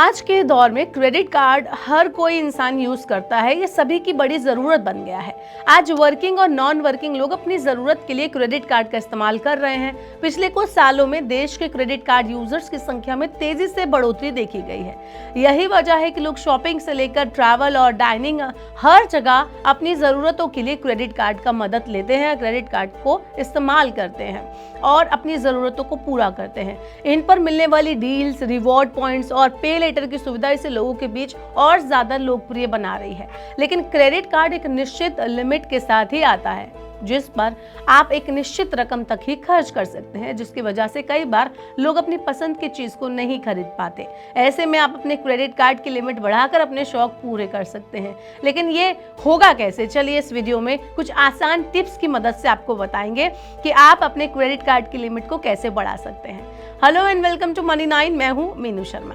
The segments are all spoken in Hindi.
आज के दौर में क्रेडिट कार्ड हर कोई इंसान यूज करता है। ये सभी की बड़ी जरूरत बन गया है। आज वर्किंग और नॉन वर्किंग लोग अपनी जरूरत के लिए क्रेडिट कार्ड का इस्तेमाल कर रहे हैं। पिछले कुछ सालों में देश के क्रेडिट कार्ड यूजर्स की संख्या में तेजी से बढ़ोतरी देखी गई है। यही वजह है कि लोग शॉपिंग से लेकर ट्रैवल और डाइनिंग हर जगह अपनी जरूरतों के लिए क्रेडिट कार्ड का मदद लेते हैं, क्रेडिट कार्ड को इस्तेमाल करते हैं और अपनी जरूरतों को पूरा करते हैं। इन पर मिलने वाली डील्स, रिवॉर्ड पॉइंट्स और पे लेटर की सुविधा इसे लोगों के बीच और ज्यादा लोकप्रिय बना रही है। लेकिन क्रेडिट कार्ड एक निश्चित लिमिट के साथ ही आता है, जिस पर आप एक निश्चित रकम तक ही खर्च कर सकते हैं, जिसकी वजह से कई बार लोग अपनी पसंद की चीज को नहीं खरीद पाते। ऐसे में आप अपने क्रेडिट कार्ड की लिमिट बढ़ाकर अपने शौक पूरे कर सकते हैं। लेकिन ये होगा कैसे? चलिए इस वीडियो में कुछ आसान टिप्स की मदद से आपको बताएंगे कि आप अपने क्रेडिट कार्ड की लिमिट को कैसे बढ़ा सकते हैं। Hello and welcome to Money 9। मैं हूं मीनू शर्मा।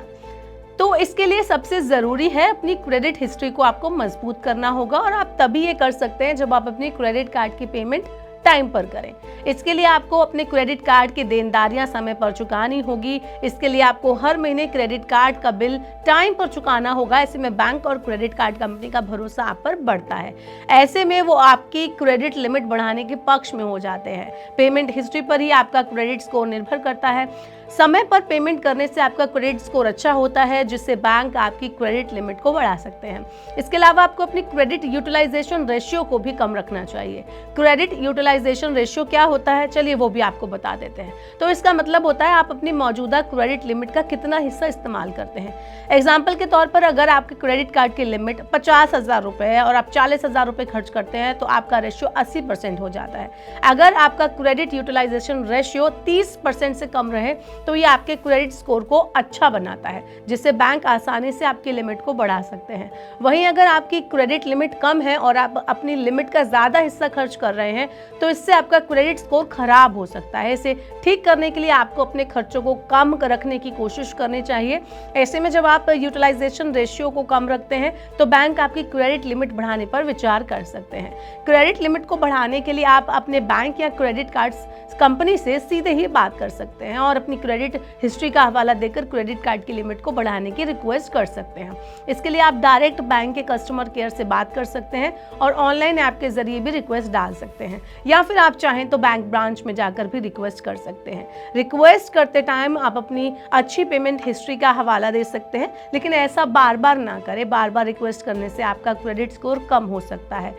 तो इसके लिए सबसे जरूरी है अपनी क्रेडिट हिस्ट्री को आपको मजबूत करना होगा और आप तभी ये कर सकते हैं जब आप अपनी क्रेडिट कार्ड की पेमेंट टाइम पर करें। इसके लिए आपको अपने क्रेडिट कार्ड की देनदारियां समय पर चुकानी होगी। इसके लिए आपको हर महीने क्रेडिट कार्ड का बिल टाइम पर चुकाना होगा। ऐसे में बैंक और क्रेडिट कार्ड कंपनी का भरोसा आप पर बढ़ता है। ऐसे में वो आपकी क्रेडिट लिमिट बढ़ाने के पक्ष में हो जाते हैं। पेमेंट हिस्ट्री पर ही आपका क्रेडिट स्कोर निर्भर करता है। समय पर पेमेंट करने से आपका क्रेडिट स्कोर अच्छा होता है, जिससे बैंक आपकी क्रेडिट लिमिट को बढ़ा सकते हैं। इसके अलावा आपको अपनी क्रेडिट यूटिलाइजेशन रेशियो को भी कम रखना चाहिए। क्रेडिट यूटिलाइजेशन रेशियो क्या होता है, चलिए वो भी आपको बता देते हैं। तो इसका मतलब होता है आप अपनी मौजूदा क्रेडिट लिमिट का कितना हिस्सा इस्तेमाल करते हैं। एग्जाम्पल के तौर पर अगर आपके क्रेडिट कार्ड की लिमिट 50,000 रुपए है और आप 40,000 रुपए खर्च करते हैं तो आपका रेशियो 80% हो जाता है। अगर आपका क्रेडिट यूटिलाइजेशन रेशियो 30% से कम रहे तो ये आपके क्रेडिट स्कोर को अच्छा बनाता है, जिससे बैंक आसानी से आपकी लिमिट को बढ़ा सकते हैं। वहीं अगर आपकी क्रेडिट लिमिट कम है और आप अपनी लिमिट का ज्यादा हिस्सा खर्च कर रहे हैं तो इससे आपका क्रेडिट स्कोर खराब हो सकता है। इसे ठीक करने के लिए आपको अपने खर्चों को कम रखने की कोशिश करनी चाहिए। ऐसे में जब आप यूटिलाइजेशन रेशियो को कम रखते हैं तो बैंक आपकी क्रेडिट लिमिट बढ़ाने पर विचार कर सकते हैं। क्रेडिट लिमिट को बढ़ाने के लिए आप अपने बैंक या क्रेडिट कार्ड कंपनी से सीधे ही बात कर सकते हैं और अपनी क्रेडिट हिस्ट्री का हवाला देकर क्रेडिट कार्ड की लिमिट को बढ़ाने की रिक्वेस्ट कर सकते हैं। इसके लिए आप डायरेक्ट बैंक के कस्टमर केयर से बात कर सकते हैं और ऑनलाइन ऐप के जरिए भी रिक्वेस्ट डाल सकते हैं, या फिर आप चाहें तो बैंक ब्रांच में जाकर भी रिक्वेस्ट कर सकते हैं। रिक्वेस्ट करते टाइम आप अपनी अच्छी पेमेंट हिस्ट्री का हवाला दे सकते हैं, लेकिन ऐसा बार बार ना करें। बार बार रिक्वेस्ट करने से आपका क्रेडिट स्कोर कम हो सकता है।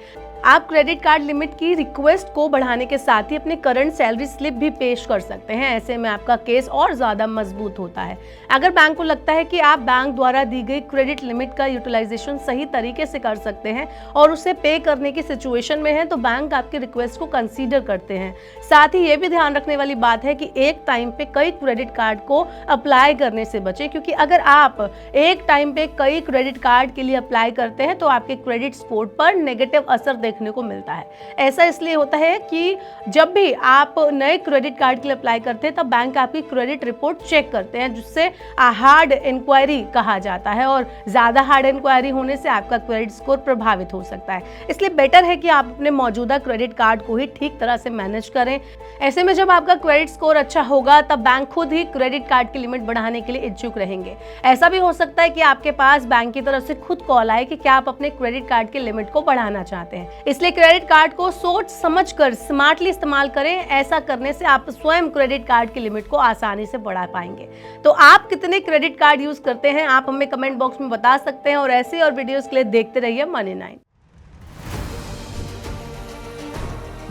आप क्रेडिट कार्ड लिमिट की रिक्वेस्ट को बढ़ाने के साथ ही अपने करंट सैलरी स्लिप भी पेश कर सकते हैं। ऐसे में आपका केस और ज्यादा मजबूत होता है। अगर बैंक को लगता है कि आप बैंक द्वारा दी गई क्रेडिट लिमिट का यूटिलाइजेशन सही तरीके से कर सकते हैं और उसे पे करने की सिचुएशन में है तो बैंक आपकी रिक्वेस्ट को कंसीडर करते हैं। साथ ही ये भी ध्यान रखने वाली बात है कि एक टाइम पे कई क्रेडिट कार्ड को अप्लाई करने से बचें, क्योंकि अगर आप एक टाइम पे कई क्रेडिट कार्ड के लिए अप्लाई करते हैं तो आपके क्रेडिट स्कोर पर नेगेटिव असर देखने को मिलता है। ऐसा इसलिए होता है कि जब भी आप नए क्रेडिट कार्ड के लिए अप्लाई करते हैं तब बैंक आपकी क्रेडिट रिपोर्ट चेक करते हैं, जिससे हार्ड इंक्वायरी कहा जाता है, और ज्यादा हार्ड इंक्वायरी होने से आपका क्रेडिट स्कोर प्रभावित हो सकता है। इसलिए बेटर है कि आप अपने मौजूदा क्रेडिट कार्ड को ही ठीक तरह से मैनेज करें। ऐसे में जब आपका क्रेडिट स्कोर अच्छा होगा तब बैंक खुद ही क्रेडिट कार्ड की लिमिट बढ़ाने के लिए इच्छुक रहेंगे। ऐसा भी हो सकता है कि आपके पास बैंक की तरफ से खुद कॉल आए कि क्या आप अपने क्रेडिट कार्ड की लिमिट को बढ़ाना चाहते हैं। इसलिए क्रेडिट कार्ड को सोच समझकर स्मार्टली इस्तेमाल करें। ऐसा करने से आप स्वयं क्रेडिट कार्ड की लिमिट को आसानी से बढ़ा पाएंगे। तो आप कितने क्रेडिट कार्ड यूज करते हैं आप हमें कमेंट बॉक्स में बता सकते हैं, और ऐसे और वीडियोस के लिए देखते रहिए मनी 9।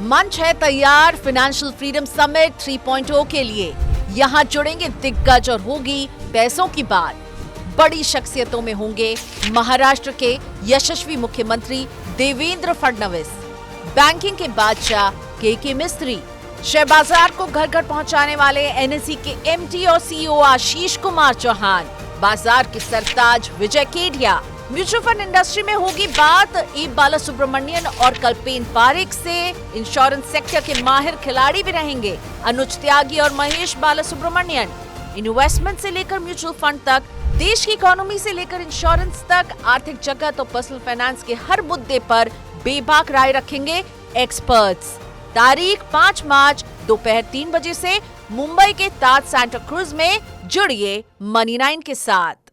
मंच है तैयार फाइनेंशियल फ्रीडम समिट 3.0 के लिए। यहाँ जुड़ेंगे दिग्गज और होगी पैसों की बात। बड़ी शख्सियतों में होंगे महाराष्ट्र के यशस्वी मुख्यमंत्री देवेंद्र फडणवीस, बैंकिंग के बादशाह के मिस्त्री, शेयर बाजार को घर घर पहुंचाने वाले एनएसई के एमडी और सीईओ आशीष कुमार चौहान, बाजार के सरताज विजय केडिया। म्यूचुअल फंड इंडस्ट्री में होगी बात ई बालासुब्रमण्यन और कल्पेन पारेख से। इंश्योरेंस सेक्टर के माहिर खिलाड़ी भी रहेंगे अनुज त्यागी और महेश बालासुब्रमण्यन। इन्वेस्टमेंट से लेकर म्यूचुअल फंड तक, देश की इकोनॉमी से लेकर इंश्योरेंस तक, आर्थिक जगत और पर्सनल फाइनेंस के हर मुद्दे पर बेबाक राय रखेंगे एक्सपर्ट्स। तारीख 5 मार्च दोपहर 3 बजे से मुंबई के ताज सेंटा क्रूज में। जुड़िए मनी 9 के साथ।